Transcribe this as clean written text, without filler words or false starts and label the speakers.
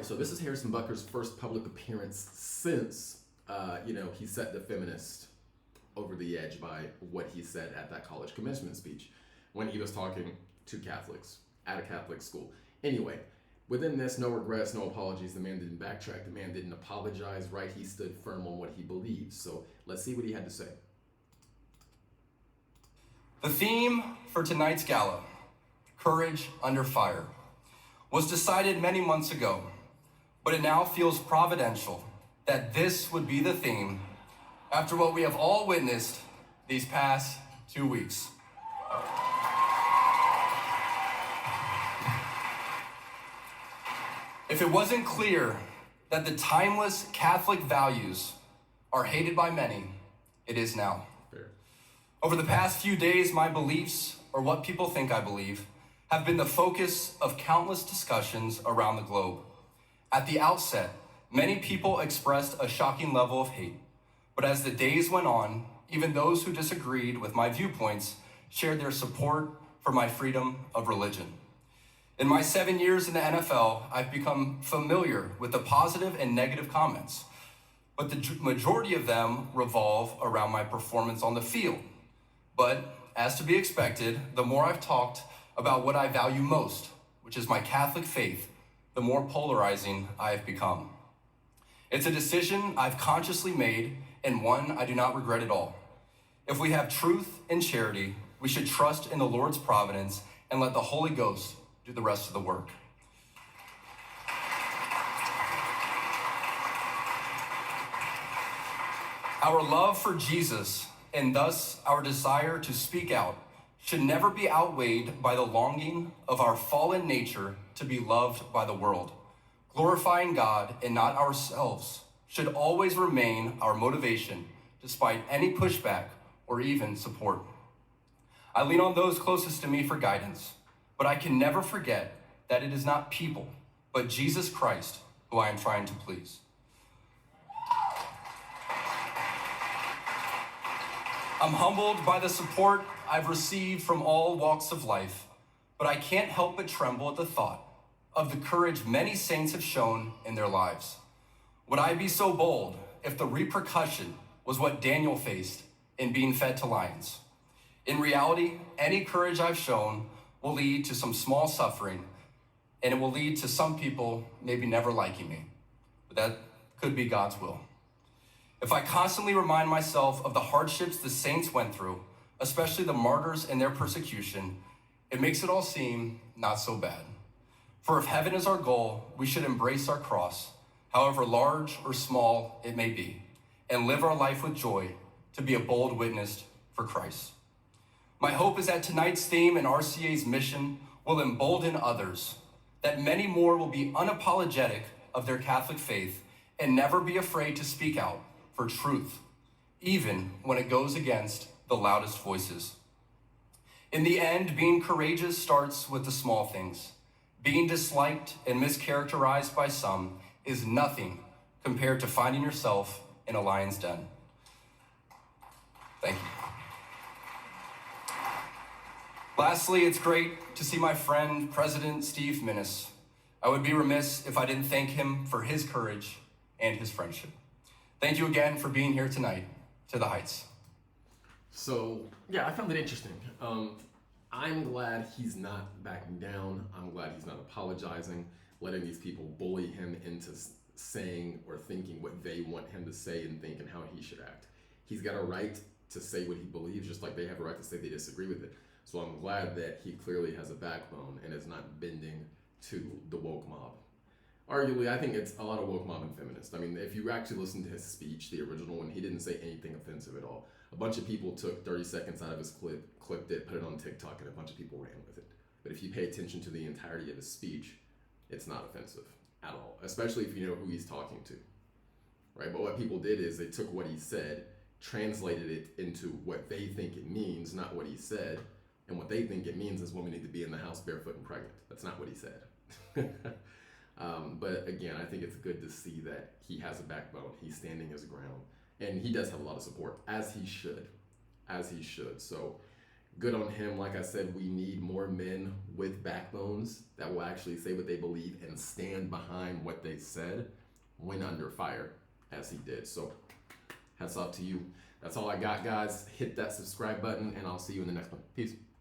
Speaker 1: so this is Harrison Butker's first public appearance since, he set the feminist over the edge by what he said at that college commencement speech when he was talking to Catholics at a Catholic school. Anyway, within this, no regrets, no apologies. The man didn't backtrack. The man didn't apologize, right? He stood firm on what he believes. So let's see what he had to say.
Speaker 2: The theme for tonight's gala, Courage Under Fire, was decided many months ago, but it now feels providential that this would be the theme after what we have all witnessed these past 2 weeks. If it wasn't clear that the timeless Catholic values are hated by many, it is now.
Speaker 1: Fair.
Speaker 2: Over the past few days, my beliefs, or what people think I believe, have been the focus of countless discussions around the globe. At the outset, many people expressed a shocking level of hate, but as the days went on, even those who disagreed with my viewpoints shared their support for my freedom of religion. In my 7 years in the NFL, I've become familiar with the positive and negative comments, but the majority of them revolve around my performance on the field. But as to be expected, the more I've talked about what I value most, which is my Catholic faith, the more polarizing I have become. It's a decision I've consciously made and one I do not regret at all. If we have truth and charity, we should trust in the Lord's providence and let the Holy Ghost do the rest of the work. Our love for Jesus, and thus our desire to speak out, should never be outweighed by the longing of our fallen nature to be loved by the world. Glorifying God and not ourselves should always remain our motivation, despite any pushback or even support. I lean on those closest to me for guidance, but I can never forget that it is not people, but Jesus Christ who I am trying to please. I'm humbled by the support I've received from all walks of life, but I can't help but tremble at the thought of the courage many saints have shown in their lives. Would I be so bold if the repercussion was what Daniel faced in being fed to lions? In reality, any courage I've shown will lead to some small suffering, and it will lead to some people maybe never liking me, but that could be God's will. If I constantly remind myself of the hardships the saints went through, especially the martyrs and their persecution, it makes it all seem not so bad. For if heaven is our goal, we should embrace our cross, however large or small it may be, and live our life with joy to be a bold witness for Christ. My hope is that tonight's theme and RCA's mission will embolden others, that many more will be unapologetic of their Catholic faith and never be afraid to speak out for truth, even when it goes against the loudest voices. In the end, being courageous starts with the small things. Being disliked and mischaracterized by some is nothing compared to finding yourself in a lion's den. Thank you. Lastly, it's great to see my friend, President Steve Minnis. I would be remiss if I didn't thank him for his courage and his friendship. Thank you again for being here tonight. To the heights.
Speaker 1: So, yeah, I found it interesting. I'm glad he's not backing down. I'm glad he's not apologizing, letting these people bully him into saying or thinking what they want him to say and think and how he should act. He's got a right to say what he believes, just like they have a right to say they disagree with it. So I'm glad that he clearly has a backbone and is not bending to the woke mob. Arguably, I think it's a lot of woke mob and feminist. I mean, if you actually listen to his speech, the original one, he didn't say anything offensive at all. A bunch of people took 30 seconds out of his clip, clipped it, put it on TikTok, and a bunch of people ran with it. But if you pay attention to the entirety of his speech, it's not offensive at all, especially if you know who he's talking to, right? But what people did is they took what he said, translated it into what they think it means, not what he said. And what they think it means is women need to be in the house barefoot and pregnant. That's not what he said. But again, I think it's good to see that he has a backbone. He's standing his ground. And he does have a lot of support, as he should. So good on him. Like I said, we need more men with backbones that will actually say what they believe and stand behind what they said when under fire, as he did. So hats off to you. That's all I got, guys. Hit that subscribe button, and I'll see you in the next one. Peace.